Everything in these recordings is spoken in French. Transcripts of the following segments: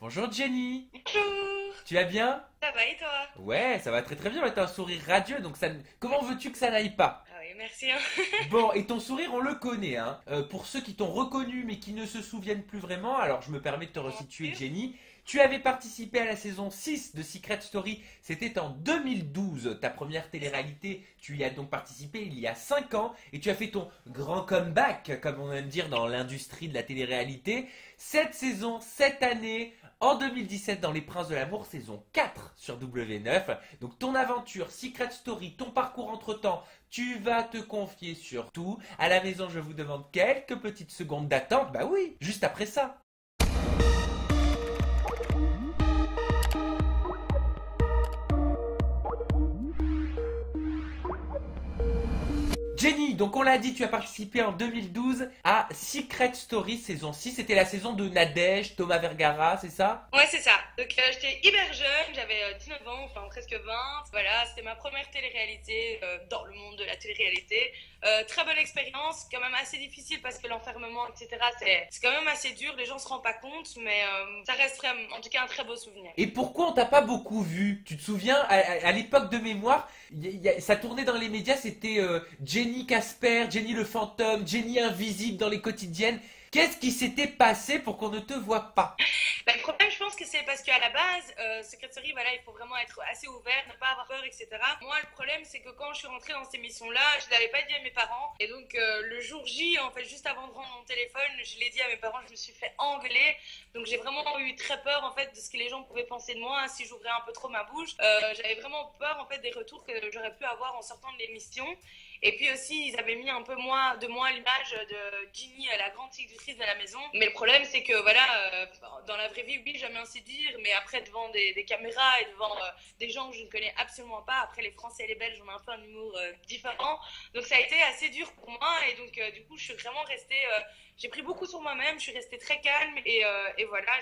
Bonjour Jenny, Bonjour, tu vas bien? ça va et toi? Ouais, ça va très très bien, mais t'as un sourire radieux, donc comment veux-tu que ça n'aille pas? Ah oui, merci, hein. Bon, et ton sourire, on le connaît, hein. Pour ceux qui t'ont reconnu mais qui ne se souviennent plus vraiment, alors je me permets de te Bien resituer sûr. Jenny. Tu avais participé à la saison 6 de Secret Story, c'était en 2012, ta première C'est ça. télé-réalité. Tu y as donc participé il y a 5 ans et tu as fait ton grand comeback, comme on aime dire dans l'industrie de la télé-réalité. Cette saison, cette année, en 2017 dans Les Princes de l'amour, saison 4 sur W9. Donc ton aventure, Secret Story, ton parcours entre-temps, tu vas te confier sur tout. À la maison, je vous demande quelques petites secondes d'attente. Bah oui, juste après ça. Jenny, donc on l'a dit, tu as participé en 2012 à Secret Story saison 6. C'était la saison de Nadège, Thomas Vergara, c'est ça? Ouais, c'est ça. Donc, j'étais hyper jeune, j'avais 19 ans, enfin presque 20. Voilà, c'était ma première télé-réalité dans le monde de la télé-réalité. Très bonne expérience, quand même assez difficile parce que l'enfermement, etc., c'est quand même assez dur. Les gens se rendent pas compte, mais ça reste en tout cas un très beau souvenir. Et pourquoi on t'a pas beaucoup vu? Tu te souviens, à l'époque de mémoire, ça tournait dans les médias, c'était Jenny Casper, Jenny le fantôme, Jenny invisible dans les quotidiennes. Qu'est-ce qui s'était passé pour qu'on ne te voit pas? Bah, le problème, je pense que c'est parce qu'à la base, Secret Story, voilà, il faut vraiment être assez ouvert, ne pas avoir peur, etc. Moi, le problème, c'est que quand je suis rentrée dans ces missions-là, je ne l'avais pas dit à mes parents. Et donc, le jour J, en fait, juste avant de rendre mon téléphone, je l'ai dit à mes parents, je me suis fait engueuler. Donc, j'ai vraiment eu très peur, en fait, de ce que les gens pouvaient penser de moi si j'ouvrais un peu trop ma bouche. J'avais vraiment peur, en fait, des retours que j'aurais pu avoir en sortant de l'émission. Et puis aussi, ils avaient mis un peu de moi l'image de Ginny, la grande séductrice de la maison. Mais le problème, c'est que voilà, dans la vraie vie, oui, j'aime ainsi dire, mais après, devant des caméras et devant des gens que je ne connais absolument pas, après les Français et les Belges, on a un peu un humour différent. Donc ça a été assez dur pour moi. Et donc, du coup, je suis vraiment restée. J'ai pris beaucoup sur moi-même, je suis restée très calme et voilà,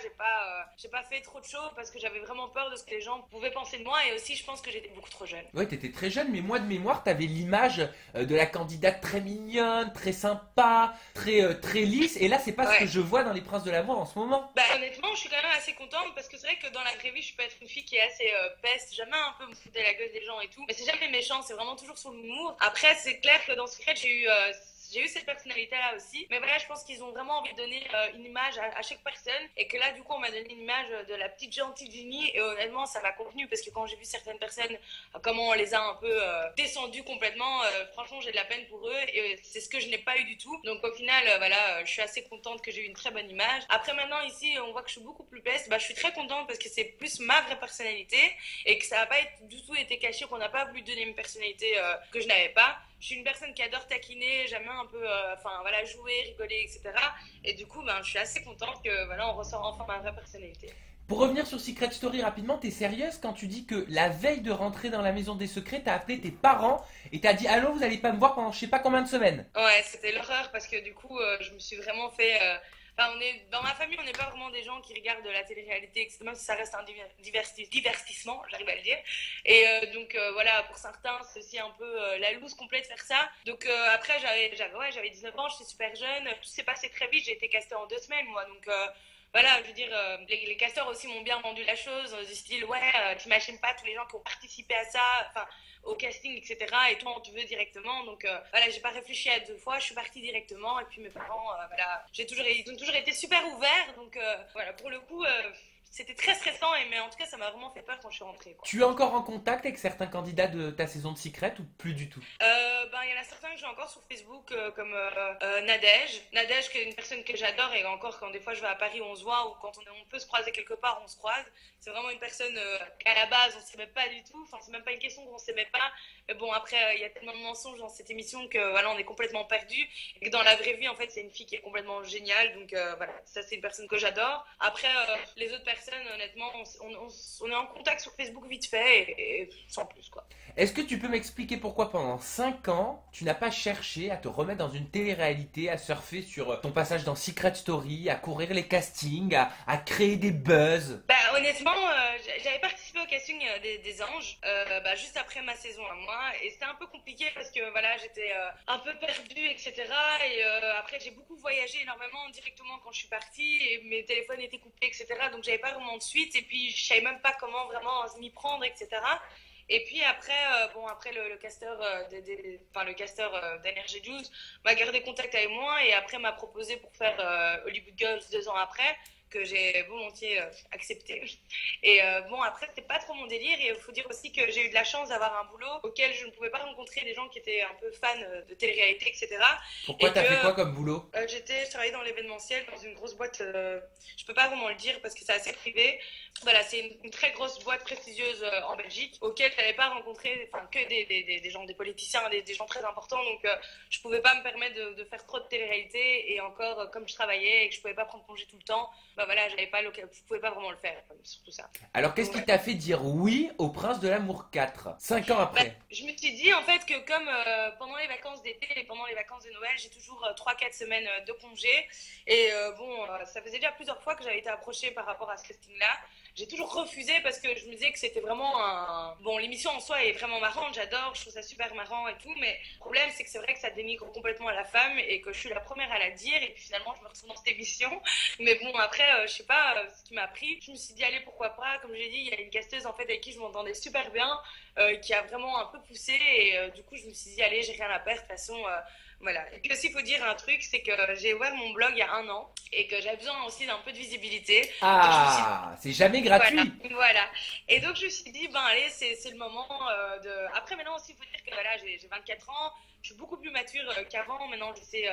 j'ai pas fait trop de choses parce que j'avais vraiment peur de ce que les gens pouvaient penser de moi et aussi je pense que j'étais beaucoup trop jeune. Ouais, t'étais très jeune, mais moi de mémoire, t'avais l'image de la candidate très mignonne, très sympa, très lisse. Et là, c'est pas ce que Ouais. je vois dans Les Princes de l'amour en ce moment. Bah honnêtement, je suis quand même assez contente parce que c'est vrai que dans la vraie vie, je peux être une fille qui est assez peste, jamais un peu me foutre de la gueule des gens et tout, mais c'est jamais méchant, c'est vraiment toujours sur l'humour. Après, c'est clair que dans Secret, j'ai eu cette personnalité-là aussi. Mais voilà, je pense qu'ils ont vraiment envie de donner une image à chaque personne. Et que là, du coup, on m'a donné une image de la petite gentille Ginny. Et honnêtement, ça m'a convenu. Parce que quand j'ai vu certaines personnes, comment on les a un peu descendues complètement, franchement, j'ai de la peine pour eux. Et c'est ce que je n'ai pas eu du tout. Donc au final, voilà, je suis assez contente que j'ai eu une très bonne image. Après, maintenant, ici, on voit que je suis beaucoup plus peste. Bah, je suis très contente parce que c'est plus ma vraie personnalité. Et que ça n'a pas du tout été caché, qu'on n'a pas voulu donner une personnalité que je n'avais pas. Je suis une personne qui adore taquiner, j'aime bien un peu, enfin voilà, jouer, rigoler, etc. Et du coup, ben, je suis assez contente que voilà, on ressort enfin ma vraie personnalité. Pour revenir sur Secret Story rapidement, t'es sérieuse quand tu dis que la veille de rentrer dans la maison des secrets, t'as appelé tes parents et t'as dit allô, vous allez pas me voir pendant je sais pas combien de semaines? Ouais, c'était l'horreur parce que du coup, je me suis vraiment fait. Enfin, dans ma famille, on n'est pas vraiment des gens qui regardent la télé-réalité, etc. Même si ça reste un divertissement, j'arrive à le dire. Et donc voilà, pour certains, c'est aussi un peu la loose complète de faire ça. Donc après, j'avais 19 ans, j'étais super jeune. Tout s'est passé très vite. J'ai été castée en 2 semaines, moi. Donc voilà, je veux dire, les casteurs aussi m'ont bien vendu la chose, du style, ouais, t'imagines pas tous les gens qui ont participé à ça, enfin, au casting, etc. Et toi, on te veut directement. Donc voilà, j'ai pas réfléchi à 2 fois, je suis partie directement. Et puis mes parents, voilà, ils ont toujours été super ouverts. Donc voilà, pour le coup, c'était très stressant, mais en tout cas, ça m'a vraiment fait peur quand je suis rentrée, quoi. Tu es encore en contact avec certains candidats de ta saison de Secret ou plus du tout? Ben, il y en a certains que j'ai encore sur Facebook, comme Nadège. Nadège, qui est une personne que j'adore, et encore, quand des fois je vais à Paris, on se voit, ou quand on peut se croiser quelque part, on se croise. C'est vraiment une personne qu'à la base, on ne s'aimait pas du tout. Enfin, c'est même pas une question qu'on ne s'aimait pas. Mais bon, après, il y a tellement de mensonges dans cette émission que voilà, on est complètement perdu. Et que dans la vraie vie, en fait, c'est une fille qui est complètement géniale. Donc voilà, ça, c'est une personne que j'adore. Après, les autres personnes, honnêtement, on est en contact sur Facebook vite fait, et sans plus, quoi. Est-ce que tu peux m'expliquer pourquoi pendant 5 ans, tu n'as pas cherché à te remettre dans une télé-réalité, à surfer sur ton passage dans Secret Story, à courir les castings, à créer des buzz? Bah, Honnêtement, j'avais participé au casting des Anges juste après ma saison à moi et c'était un peu compliqué parce que voilà j'étais un peu perdue etc. Et après j'ai beaucoup voyagé énormément directement quand je suis partie et mes téléphones étaient coupés etc. Donc j'avais pas vraiment de suite et puis je savais même pas comment vraiment m'y prendre etc. Et puis après, après le casteur, le casteur d'Energy 12 m'a gardé contact avec moi et après m'a proposé pour faire Hollywood Girls 2 ans après, que j'ai volontiers accepté. Et après, c'était pas trop mon délire. Et il faut dire aussi que j'ai eu de la chance d'avoir un boulot auquel je ne pouvais pas rencontrer des gens qui étaient un peu fans de télé-réalité, etc. Pourquoi t'as fait quoi comme boulot? Je travaillais dans l'événementiel, dans une grosse boîte. Je peux pas vraiment le dire parce que c'est assez privé. Voilà, c'est une très grosse boîte prestigieuse en Belgique, auquel je n'avais pas rencontré que des gens, des politiciens, des gens très importants. Donc, je pouvais pas me permettre de faire trop de télé-réalité. Et encore, comme je travaillais et que je pouvais pas prendre congé tout le temps, je pouvais pas vraiment le faire, surtout ça. Alors, qu'est-ce qui t'a fait dire oui au Prince de l'amour 4, 5 ans après? Je me suis dit en fait que comme pendant les vacances d'été et pendant les vacances de Noël, j'ai toujours 3-4 semaines de congé. Et ça faisait déjà plusieurs fois que j'avais été approchée par rapport à ce casting-là. J'ai toujours refusé parce que je me disais que c'était vraiment un... Bon, l'émission en soi est vraiment marrante, j'adore, je trouve ça super marrant et tout, mais le problème c'est que c'est vrai que ça dénigre complètement la femme et que je suis la première à la dire et puis finalement je me retrouve dans cette émission. Mais bon, après, je sais pas ce qui m'a pris. Je me suis dit, allez, pourquoi pas. Comme j'ai dit, il y a une casteuse en fait avec qui je m'entendais super bien, qui a vraiment un peu poussé et du coup je me suis dit, allez, j'ai rien à perdre, de toute façon... Voilà. Et puis aussi, il faut dire un truc, c'est que j'ai ouvert mon blog il y a 1 an et que j'avais besoin aussi d'un peu de visibilité. Ah, c'est jamais gratuit. Voilà. Et donc, je me suis dit, allez, c'est le moment de... Après, maintenant aussi, il faut dire que voilà, j'ai 24 ans, je suis beaucoup plus mature qu'avant. Maintenant, je sais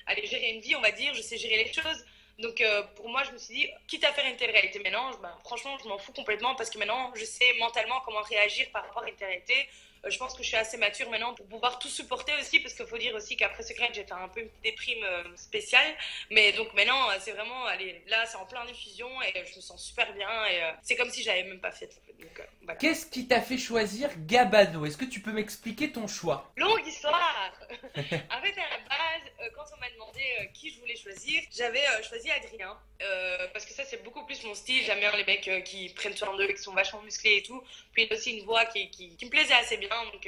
aller gérer une vie, on va dire, je sais gérer les choses. Donc, pour moi, je me suis dit, quitte à faire une télé-réalité maintenant, franchement, je m'en fous complètement parce que maintenant, je sais mentalement comment réagir par rapport à une télé-réalité. Je pense que je suis assez mature maintenant pour pouvoir tout supporter aussi, parce qu'il faut dire aussi qu'après Secret, j'ai fait un peu une déprime spéciale. Mais donc maintenant, c'est vraiment, allez, là, c'est en plein diffusion et je me sens super bien et c'est comme si j'avais même pas fait. Donc, voilà. Qu'est-ce qui t'a fait choisir Gabano? Est-ce que tu peux m'expliquer ton choix? Longue histoire. En fait, à la base, quand on m'a demandé qui je voulais choisir, j'avais choisi Adrien. Parce que ça, c'est beaucoup plus mon style. J'aime bien les mecs qui prennent soin d'eux, qui sont vachement musclés et tout. Puis il a aussi une voix qui me plaisait assez bien. Donc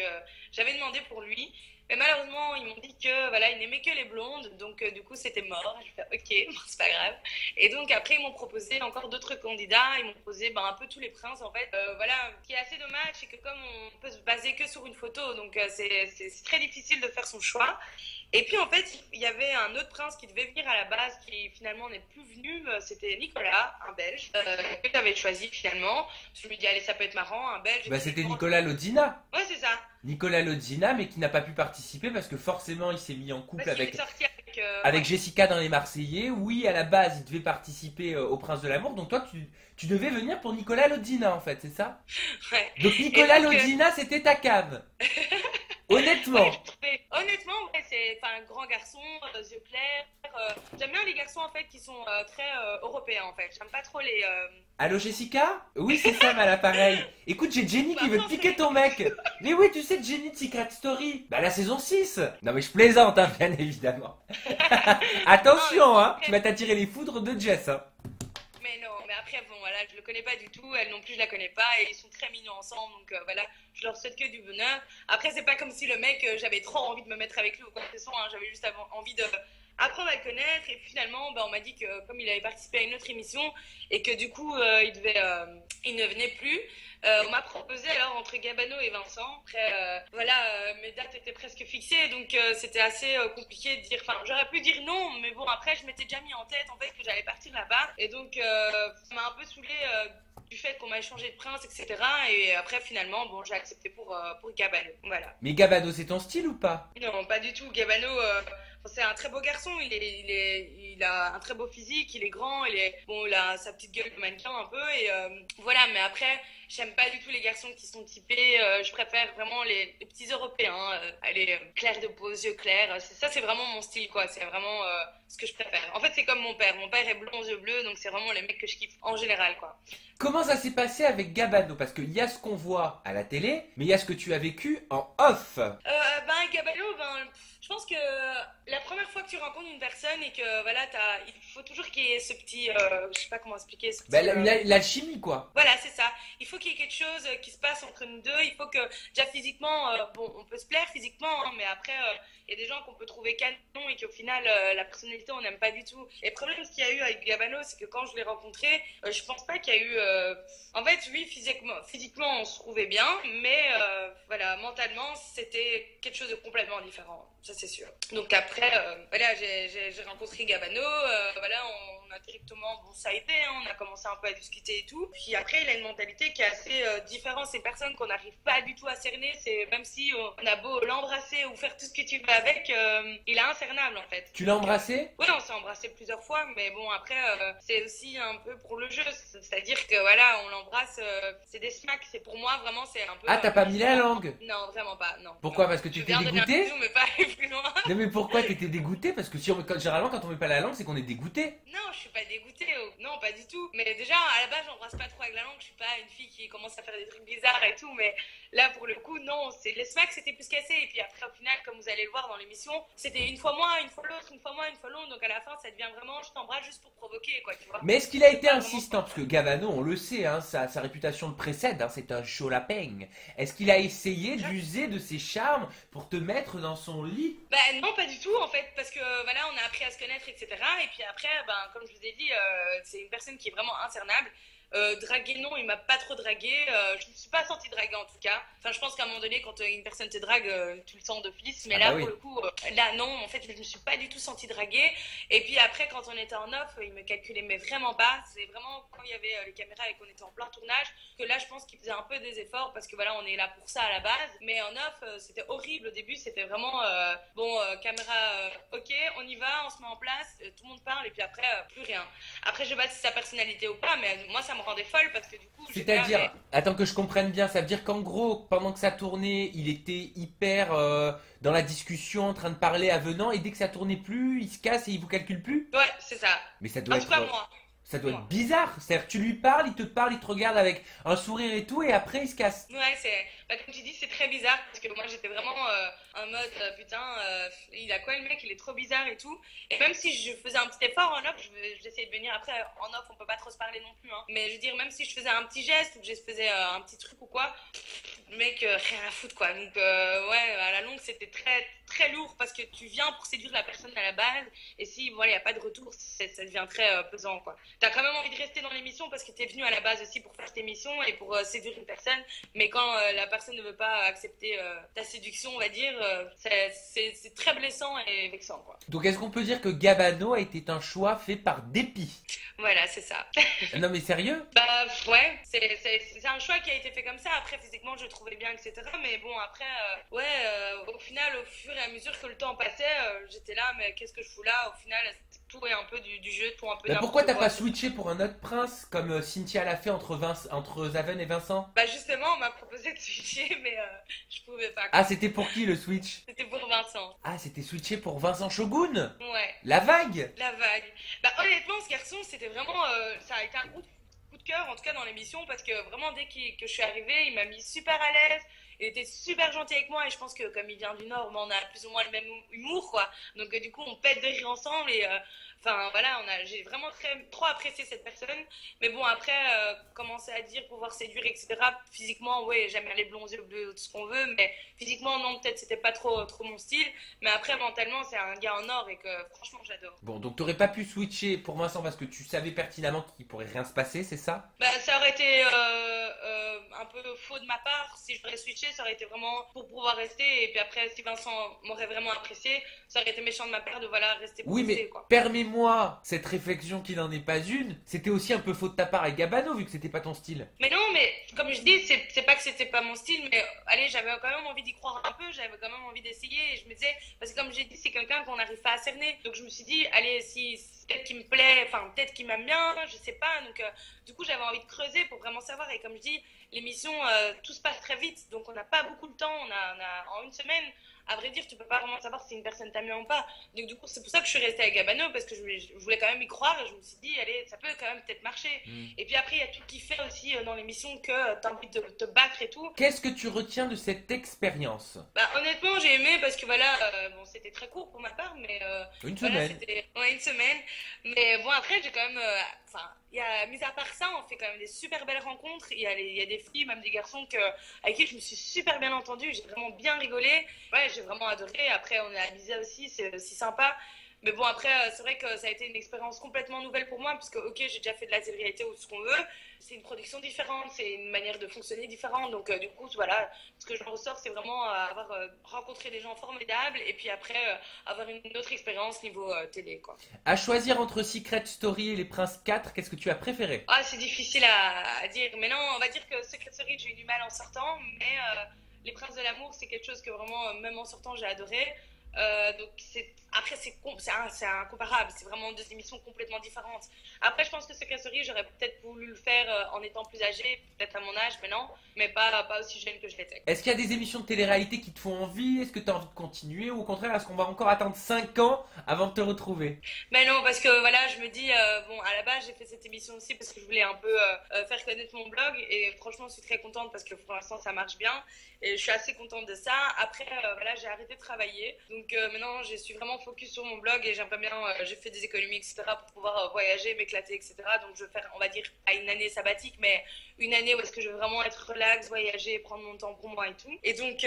j'avais demandé pour lui. Mais malheureusement, ils m'ont dit que voilà, ils n'aimaient que les blondes, donc du coup c'était mort. Je fais ok, c'est pas grave. Et donc après ils m'ont proposé encore d'autres candidats. Ils m'ont proposé un peu tous les princes en fait. Voilà, ce qui est assez dommage, c'est que comme on peut se baser que sur une photo, donc c'est très difficile de faire son choix. Et puis en fait, il y avait un autre prince qui devait venir à la base, qui finalement n'est plus venu. C'était Nicolas, un Belge, que j'avais choisi finalement. Je me dis allez, ça peut être marrant, un Belge. C'était Nicolas Lodina. Ouais, c'est ça. Nicolas Lodina, mais qui n'a pas pu participer parce que forcément il s'est mis en couple avec avec Jessica dans Les Marseillais. Oui, à la base il devait participer au Prince de l'amour, donc toi tu devais venir pour Nicolas Lodina en fait, c'est ça? Ouais. Donc Nicolas Lodina, c'était ta cave. Honnêtement. Honnêtement, ouais, c'est un grand garçon, yeux clairs. J'aime bien les garçons en fait qui sont très européens en fait. J'aime pas trop les. Allô Jessica? Oui, c'est Sam à l'appareil. Écoute, j'ai Jenny qui veut te piquer ton mec. Mais oui, tu sais Jenny de Secret Story. La saison 6. Non mais je plaisante, hein, bien évidemment. Attention, hein, tu vas t'attirer les foudres de Jess. Hein. Mais non, mais après, bon, voilà, je le connais pas du tout, elle non plus, je la connais pas, et ils sont très mignons ensemble, donc voilà, je leur souhaite que du bonheur. Après, c'est pas comme si le mec, j'avais trop envie de me mettre avec lui ou quoi que ce soit, hein, j'avais juste envie de apprendre à le connaître, et puis finalement, on m'a dit que comme il avait participé à une autre émission, et que du coup, il ne venait plus, on m'a proposé alors entre Gabano et Vincent. Après, mes dates étaient presque fixées, donc c'était assez compliqué de dire. Enfin, j'aurais pu dire non, mais bon, après, je m'étais déjà mis en tête en fait que j'allais partir là-bas, et donc ça m'a un peu saoulée du fait qu'on m'a échangé de prince, etc. Et après, finalement, bon, j'ai accepté pour Gabano. Voilà. Mais Gabano, c'est ton style ou pas? Non, pas du tout. Gabano. C'est un très beau garçon, il a un très beau physique, il est grand, il a sa petite gueule de mannequin un peu, et voilà, mais après, j'aime pas du tout les garçons qui sont typés, je préfère vraiment les petits européens, clairs de peau, yeux clairs, ça c'est vraiment mon style, quoi, c'est vraiment ce que je préfère. En fait, c'est comme mon père est blond aux yeux bleus, donc c'est vraiment les mecs que je kiffe en général, quoi. Comment ça s'est passé avec Gabano? Parce qu'il y a ce qu'on voit à la télé, mais il y a ce que tu as vécu en off. Gabano, je pense que la première fois que tu rencontres une personne et que voilà, il faut toujours qu'il y ait ce petit, je sais pas comment expliquer, ce petit, L'alchimie, quoi. voilà, c'est ça. Il faut qu'il y ait quelque chose qui se passe entre nous deux. Il faut que, déjà physiquement, bon, on peut se plaire physiquement, hein, mais après, il y a des gens qu'on peut trouver canon et qu'au final, la personnalité, on n'aime pas du tout. Et le problème, ce qu'il y a eu avec Gabano, c'est que quand je l'ai rencontré, je pense pas qu'il y a eu. En fait, oui, physiquement, on se trouvait bien, mais voilà, mentalement, c'était quelque chose de complètement différent. Ça, c'est sûr. Donc après, voilà, j'ai rencontré Gabano, voilà, on a directement, bon, ça a été, hein, on a commencé un peu à discuter et tout. Puis après, il a une mentalité qui est assez différente. C'est une personne qu'on n'arrive pas du tout à cerner. C'est même si on a beau l'embrasser ou faire tout ce que tu veux avec, il est incernable en fait. Tu l'as embrassé? Oui, on s'est embrassé plusieurs fois, mais bon, après, c'est aussi un peu pour le jeu. C'est-à-dire que voilà, on l'embrasse, c'est des smacks. C'est pour moi, vraiment, c'est un peu. Ah, t'as pas mis la langue? Non, vraiment pas, non. Pourquoi? Parce que tu t'es dégoûté? Mais pas aller plus loin. Non, mais pourquoi t'étais dégoûté? Parce que généralement, quand on met pas la langue, c'est qu'on est dégoûté. Non, je suis pas dégoûtée. Non, pas du tout. Mais déjà, à la base, j'embrasse pas trop avec la langue. Je suis pas une fille qui commence à faire des trucs bizarres et tout. Mais là, pour le coup, non. Les smacks, c'était plus cassé. Et puis après, au final, comme vous allez le voir dans l'émission, c'était une fois moi, une fois l'autre, une fois moi, une fois l'autre. Donc à la fin, ça devient vraiment je t'embrasse juste pour provoquer, quoi, tu vois. Mais est-ce qu'il a été insistant? Parce que Gavano, on le sait, hein, sa réputation le précède, hein, c'est un chaud lapin. Est-ce qu'il a essayé d'user de ses charmes pour te mettre dans son lit? Non, pas du tout en fait, parce que voilà, on a appris à se connaître, etc. Et puis après, comme je vous ai dit, c'est une personne qui est vraiment incernable. Draguer, non, il m'a pas trop dragué. Je me suis pas sentie draguer en tout cas. Enfin, je pense qu'à un moment donné, quand une personne te drague, tu le sens d'office. Mais là, oui. pour le coup, là, non, en fait, je me suis pas du tout sentie draguer. Et puis après, quand on était en off, il me calculait, mais vraiment pas. C'est vraiment quand il y avait les caméras et qu'on était en plein tournage, que là, je pense qu'il faisait un peu des efforts parce que voilà, on est là pour ça à la base. Mais en off, c'était horrible au début. C'était vraiment, caméra, ok, on y va, on se met en place, tout le monde parle et puis après, plus rien. Après, je sais pas si c'est sa personnalité ou pas, mais moi, ça me rendait folle parce que du coup. C'est-à-dire, attends que je comprenne bien, ça veut dire qu'en gros, pendant que ça tournait, il était hyper dans la discussion, en train de parler avenant, et dès que ça tournait plus, il se casse et il vous calcule plus? Ouais, c'est ça. Mais ça doit En tout cas, moi. Ça doit être bizarre. C'est-à-dire que tu lui parles, il te regarde avec un sourire et tout, et après il se casse. Ouais, comme tu dis, c'est très bizarre parce que moi j'étais vraiment en mode putain, il a quoi le mec, il est trop bizarre et tout. Et même si je faisais un petit effort en off, j'essayais de venir après en off, on peut pas trop se parler non plus. Hein. Mais je veux dire, même si je faisais un petit geste ou que je faisais un petit truc ou quoi, le mec, rien à foutre quoi. Donc, ouais, à la longue, c'était très très lourd parce que tu viens pour séduire la personne à la base et si voilà, il n'y a pas de retour, ça devient très pesant quoi. T'as quand même envie de rester dans l'émission parce que t'es venu à la base aussi pour faire cette émission et pour séduire une personne, mais quand la personne ne veut pas accepter ta séduction, on va dire, c'est très blessant et vexant quoi. Donc est-ce qu'on peut dire que Gabano a été un choix fait par dépit? Voilà, c'est ça. Non mais sérieux? Ouais, c'est un choix qui a été fait comme ça. Après, physiquement, je le trouvais bien, etc. Mais bon, après, au final, au fur et à mesure que le temps passait, j'étais là, mais qu'est-ce que je fous là? Au final, tout est un peu du jeu, tout un peu Mais pourquoi n'importe t'as quoi. pas switché pour un autre prince comme Cynthia l'a fait entre Zaven et Vincent? Justement, on m'a proposé de switcher, mais je pouvais pas. Ah, c'était pour qui le switch? C'était pour Vincent. Ah, c'était switché pour Vincent Shogun? Ouais. La vague? La vague. Honnêtement, ce garçon, c'était vraiment. Ça a été un coup de cœur, en tout cas dans l'émission, parce que vraiment, que je suis arrivée, il m'a mis super à l'aise. Il était super gentil avec moi et je pense que comme il vient du Nord, on a plus ou moins le même humour, quoi. Donc du coup, on pète de rire ensemble et enfin voilà, j'ai vraiment trop apprécié cette personne. Mais bon, après, commencer à dire pouvoir séduire, etc. Physiquement, ouais, j'aime bien les blonds yeux bleus, tout ce qu'on veut, mais physiquement, non, peut-être c'était pas trop mon style. Mais après, mentalement, c'est un gars en or et que franchement, j'adore. Bon, donc t'aurais pas pu switcher pour Vincent parce que tu savais pertinemment qu'il pourrait rien se passer, c'est ça? Ça aurait été un peu faux de ma part. Si j'aurais switché, ça aurait été vraiment pour pouvoir rester. Et puis après, si Vincent m'aurait vraiment apprécié, ça aurait été méchant de ma part de voilà rester pour Oui, rester, mais quoi. permets-moi cette réflexion qui n'en est pas une. C'était aussi un peu faux de ta part avec Gabano vu que c'était pas ton style. Mais non, mais comme je dis, c'est pas que c'était pas mon style, mais allez, j'avais quand même envie d'y croire un peu, j'avais quand même envie d'essayer. Et je me disais, parce que comme j'ai dit, c'est quelqu'un qu'on n'arrive pas à cerner. Donc je me suis dit, allez, si peut-être qu'il me plaît, enfin peut-être qu'il m'aime bien, je sais pas. Donc du coup, j'avais envie de creuser pour vraiment savoir. Et comme je dis, l'émission, tout se passe très vite, donc on n'a pas beaucoup de temps. En une semaine, à vrai dire, tu peux pas vraiment savoir si une personne t'aime bien ou pas. Donc du coup, c'est pour ça que je suis restée avec Gabano, parce que je voulais quand même y croire, et je me suis dit, allez, ça peut quand même peut-être marcher. Et puis après, il y a tout qui fait aussi dans l'émission que t'as envie de te battre et tout. Qu'est-ce que tu retiens de cette expérience? Bah, honnêtement, j'ai aimé parce que voilà, bon, c'était très court pour ma part, mais Une voilà, semaine. c'était ouais, une semaine. Mais bon, après, j'ai quand même, enfin, mis à part ça, on fait quand même des super belles rencontres. Il y a des filles, même des garçons avec qui je me suis super bien entendue. J'ai vraiment bien rigolé. Ouais, j'ai vraiment adoré. Après, on est à Ibiza aussi, c'est aussi sympa. Mais bon, après, c'est vrai que ça a été une expérience complètement nouvelle pour moi, parce que, ok, j'ai déjà fait de la télé-réalité ou ce qu'on veut. C'est une production différente, c'est une manière de fonctionner différente. Donc, du coup, voilà, ce que j'en ressors, c'est vraiment avoir rencontré des gens formidables et puis après, avoir une autre expérience niveau télé, quoi. À choisir entre Secret Story et Les Princes 4, qu'est-ce que tu as préféré? Ah, c'est difficile à dire. Mais non, on va dire que Secret Story, j'ai eu du mal en sortant, mais Les Princes de l'amour, c'est quelque chose que vraiment, même en sortant, j'ai adoré. Donc après c'est incomparable, c'est vraiment deux émissions complètement différentes. Après je pense que Secret Story j'aurais peut-être voulu le faire en étant plus âgée, peut-être à mon âge, mais non, mais pas aussi jeune que je l'étais. Est-ce qu'il y a des émissions de télé-réalité qui te font envie? Est-ce que tu as envie de continuer? Ou au contraire, est-ce qu'on va encore attendre 5 ans avant de te retrouver? Mais non, parce que voilà, je me dis, bon, à la base, j'ai fait cette émission aussi parce que je voulais un peu faire connaître mon blog. Et franchement, je suis très contente parce que pour l'instant, ça marche bien. Et je suis assez contente de ça. Après, voilà, j'ai arrêté de travailler. Donc maintenant, je suis vraiment focus sur mon blog et j'aimerais bien, j'ai fait des économies, etc. pour pouvoir voyager, m'éclater, etc. Donc je vais faire, on va dire, pas une année sabbatique, mais une année où est-ce que je veux vraiment être relax, voyager, prendre mon temps pour moi et tout. Et donc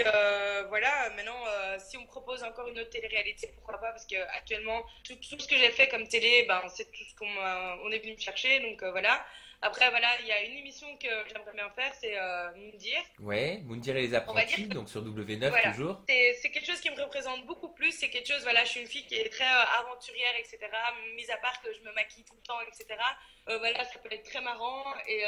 voilà, maintenant, si on me propose encore une autre télé-réalité, pourquoi pas, parce que actuellement, tout ce que j'ai fait comme télé, ben, c'est tout ce on est venu me chercher, donc voilà. Après, voilà, il y a une émission que j'aimerais bien faire, c'est Moundir. Ouais, Moundir et les On va dire apprentis, que, donc sur W9 voilà, toujours. c'est quelque chose qui me représente beaucoup plus. C'est quelque chose, voilà, je suis une fille qui est très aventurière, etc. Mis à part que je me maquille tout le temps, etc. Voilà, ça peut être très marrant. Et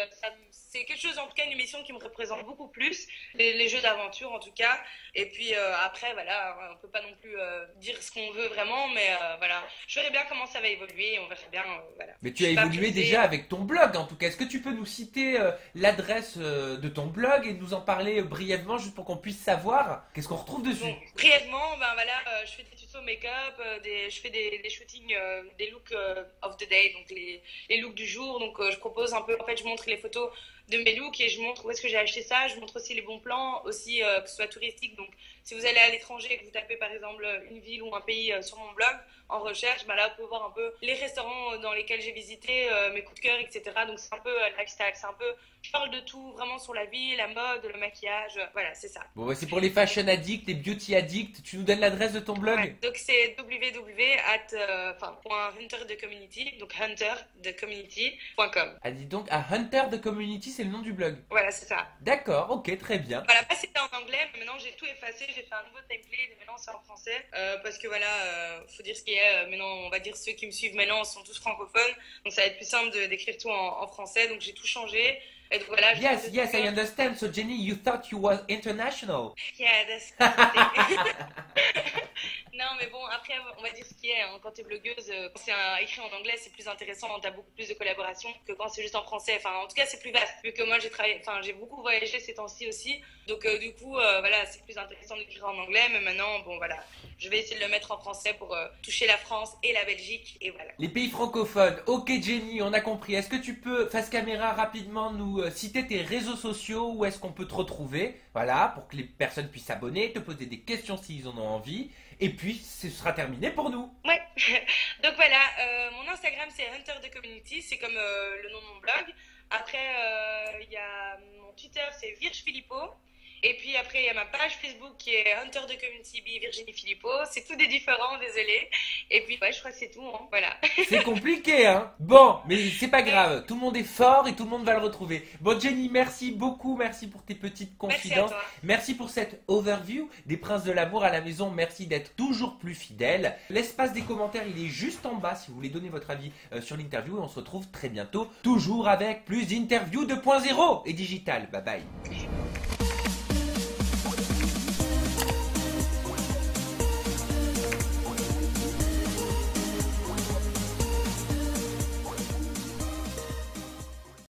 c'est quelque chose, en tout cas, une émission qui me représente beaucoup plus. Les jeux d'aventure, en tout cas. Et puis après, voilà, on peut pas non plus dire ce qu'on veut vraiment, mais voilà, je verrai bien comment ça va évoluer. On verra bien, voilà. Mais tu Je as suis pas évolué pressée. déjà avec ton blog, en tout cas. Est-ce que tu peux nous citer l'adresse de ton blog et nous en parler brièvement, juste pour qu'on puisse savoir qu'est-ce qu'on retrouve dessus? Bon, brièvement, ben voilà, je fais des tutos make-up, je fais des shootings, des looks of the day, donc les looks du jour. Donc je propose un peu, en fait, je montre les photos de mes looks et je montre où est-ce que j'ai acheté ça. Je montre aussi les bons plans, aussi que ce soit touristique. Donc si vous allez à l'étranger et que vous tapez par exemple une ville ou un pays sur mon blog en recherche, ben là vous pouvez voir un peu les restaurants dans lesquels j'ai visité, mes coups de cœur, etc. Donc c'est un peu lifestyle, c'est un peu, je parle de tout vraiment sur la vie, la mode, le maquillage, voilà, c'est ça. Bon, bah, c'est pour les fashion addicts, les beauty addicts. Tu nous donnes l'adresse de ton blog? Ouais, donc c'est www.hunterthecommunity, donc hunterthecommunity.com. Ah, dis donc, à Hunter the Community, c'est le nom du blog. Voilà, c'est ça. D'accord, ok, très bien. Voilà, là c'était en anglais, mais maintenant j'ai tout effacé, j'ai fait un nouveau template et maintenant c'est en français. Parce que voilà, faut dire ce qu'il y a. Maintenant, on va dire ceux qui me suivent maintenant sont tous francophones, donc ça va être plus simple d'écrire tout en français, donc j'ai tout changé. Et donc voilà, Yes, yes, I understand. So Jenny, you thought you was international. Yeah, that's Non, mais bon, après, on va dire ce qui est. Hein. Quand tu es blogueuse, quand c'est écrit en anglais, c'est plus intéressant. Tu as beaucoup plus de collaborations que quand c'est juste en français. Enfin, en tout cas, c'est plus vaste. Vu que moi, j'ai beaucoup voyagé ces temps-ci aussi. Donc, du coup, voilà, c'est plus intéressant d'écrire en anglais. Mais maintenant, bon, voilà, je vais essayer de le mettre en français pour toucher la France et la Belgique. Et voilà. Les pays francophones. Ok, Jenny, on a compris. Est-ce que tu peux, face caméra, rapidement nous citer tes réseaux sociaux? Où est-ce qu'on peut te retrouver? Voilà, pour que les personnes puissent s'abonner, te poser des questions s'ils en ont envie. Et puis, ce sera terminé pour nous. Ouais. Donc voilà, mon Instagram c'est Hunter the Community, c'est comme le nom de mon blog. Après, il y a mon Twitter, c'est Virge Filippo. Et puis après, il y a ma page Facebook qui est Hunter the Community by Virginie Filippo. C'est tout des différents, désolé. Et puis, ouais, je crois que c'est tout, hein. Voilà. C'est compliqué, hein? Bon, mais c'est pas grave. Tout le monde est fort et tout le monde va le retrouver. Bon, Jenny, merci beaucoup. Merci pour tes petites Merci à confidences. toi. Merci pour cette overview des Princes de l'amour à la maison. Merci d'être toujours plus fidèle. L'espace des commentaires, il est juste en bas si vous voulez donner votre avis sur l'interview. Et on se retrouve très bientôt, toujours avec plus d'interviews 2.0 et digital. Bye bye.